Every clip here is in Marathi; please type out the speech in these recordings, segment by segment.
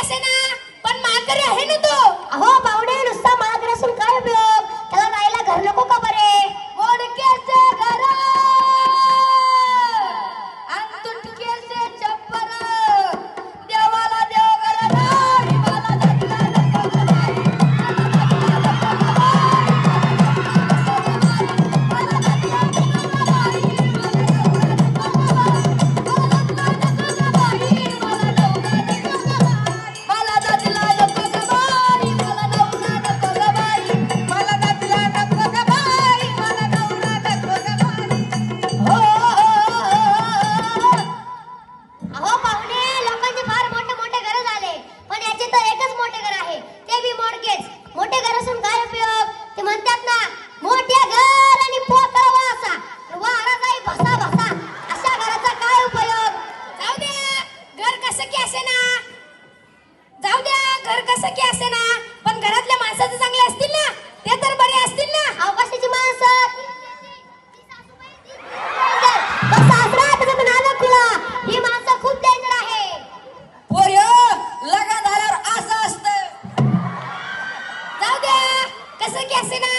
असे ना पण माळकरी आहे ना तो. अहो पाहुणे नुसता माळकरी असून काय उपयोग, त्याला राहायला घर नको का बरे? मोडकेचे घर आणि तुटकेचे चप्पर देवाला देव घर नाही मला दगला नको बाई. अहो पाहुणे लोकांचे फार मोठे मोठे घर झाले, पण याचे तर एकच मोठे घर आहे, ते बी मोडकेच. मोठे घर असून काय उपयोग? ते म्हणतात ना मोठे घर आणि पोकळ वासा, वारा जाई भसा भसा, अशा घराचा काय उपयोग? जाऊ द्या घर कसं की असे ना, जाऊ द्या घर कसं की असे ना, पण घरातल्या माणसाचे चांगले असतील ना, ते तर बरे असतील ना. अवकाशाची माणसं सासरा त्याचं नाव खुला, ही माणसं खूप डेंजर आहे. पोर्यो लग्न झाल्यावर असं असतं. जाऊ द्या कसं की असे ना,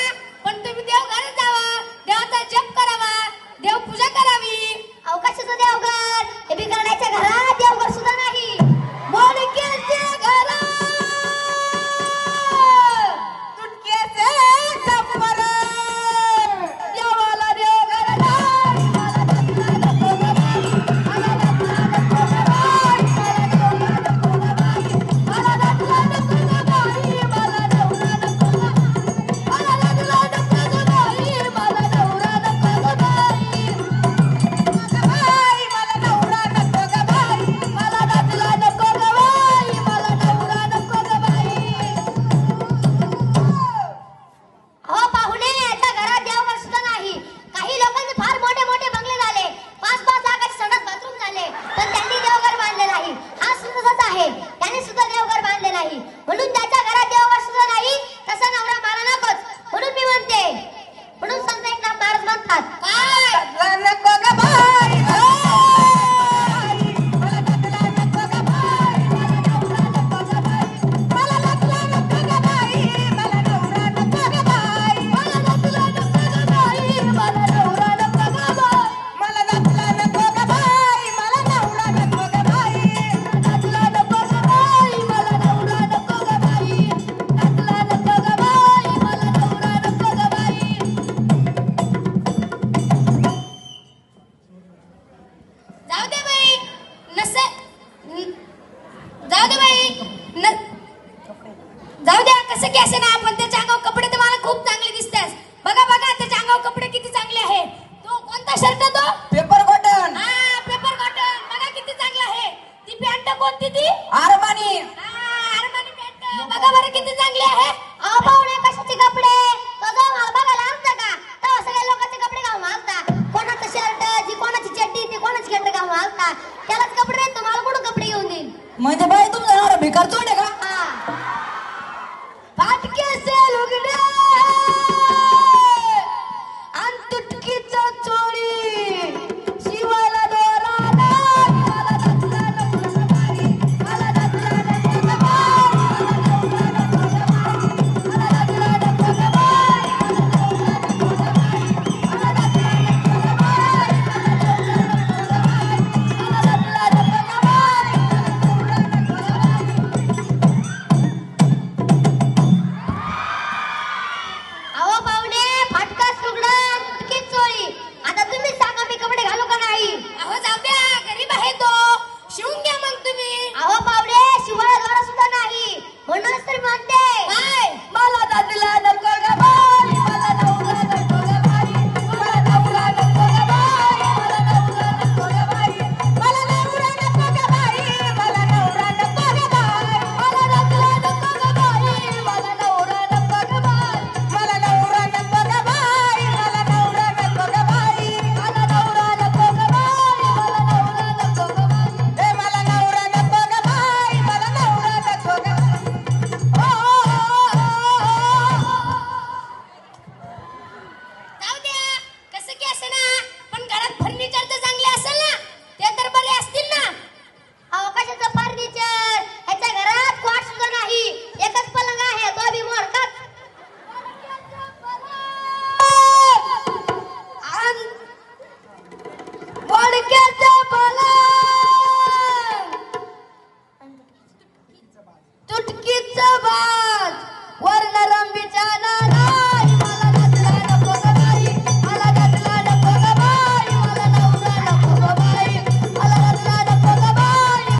पण तुम्ही देव घरात जावा, देवाचा जप करावा, देव पूजा करावी. अवकाशाचं देवघर हे बिघडण्याच्या घरात देवघर सुद्धा नाही. मोडकेचे घर तुटकेचे चप्पर देवाला देव घर नाही मला दगला नको ग बाई. मला दगला नको ग बाई. मला दगला नको ग बाई. मला दगला नको ग बाई. मला दगला नको ग बाई. मला नवरा नको ग बाई. मला नवरा नको ग बाई. मला दगला नको ग बाई. मला नवरा नको ग बाई. अहो पाहुणे याच्या घरात देवघर सुद्धा नाही. काही लोकांचे फार मोठे मोठे बंगले झाले, 5-5 लाखाचे संडास बाथरूम झाले, पण त्यांनी देवघर बांधले नाही. हा सुद्धाच आहे, त्यांनी सुद्धा देवघर बांधले नाही, म्हणून त्याच्या घरात देवघर सुद्धा नाही. तसा नवरा मला नकोच, म्हणून मी म्हणते, म्हणून संत एकनाथ महाराज म्हणतात काय दगला नको ग बाई. मला दगला नको ग बाई. मला नवरा नको ग बाई. मला दगला नको ग बाई. मला नवरा नको ग बाई. मला दगला नको ग बाई. मला नवरा नको ग बाई. मला दगला नको ग बाई. मला नवरा नको ग बाई. दगला नको ग बाई. मला नवरा नको ग बाई. दगला नको ग बाई. मला नवरा नको ग बाई. जाऊ दे बाई नसे जाऊ दे बाई न जाऊ द्या कसं की असे ना, पण त्याच्या अंगावर कपडे तर मला खूप चांगले दिसतात. बघा बघा त्याच्या अंगावर कपडे किती चांगले आहे. तो कोणता शर्ट तो? पेपर कॉटन, हा पेपर कॉटन. बघा किती चांगला आहे. ती पॅन्ट कोणती ती? आरमानी, हा अरमानी पॅन्ट. बघा बरं किती चांगली आहे.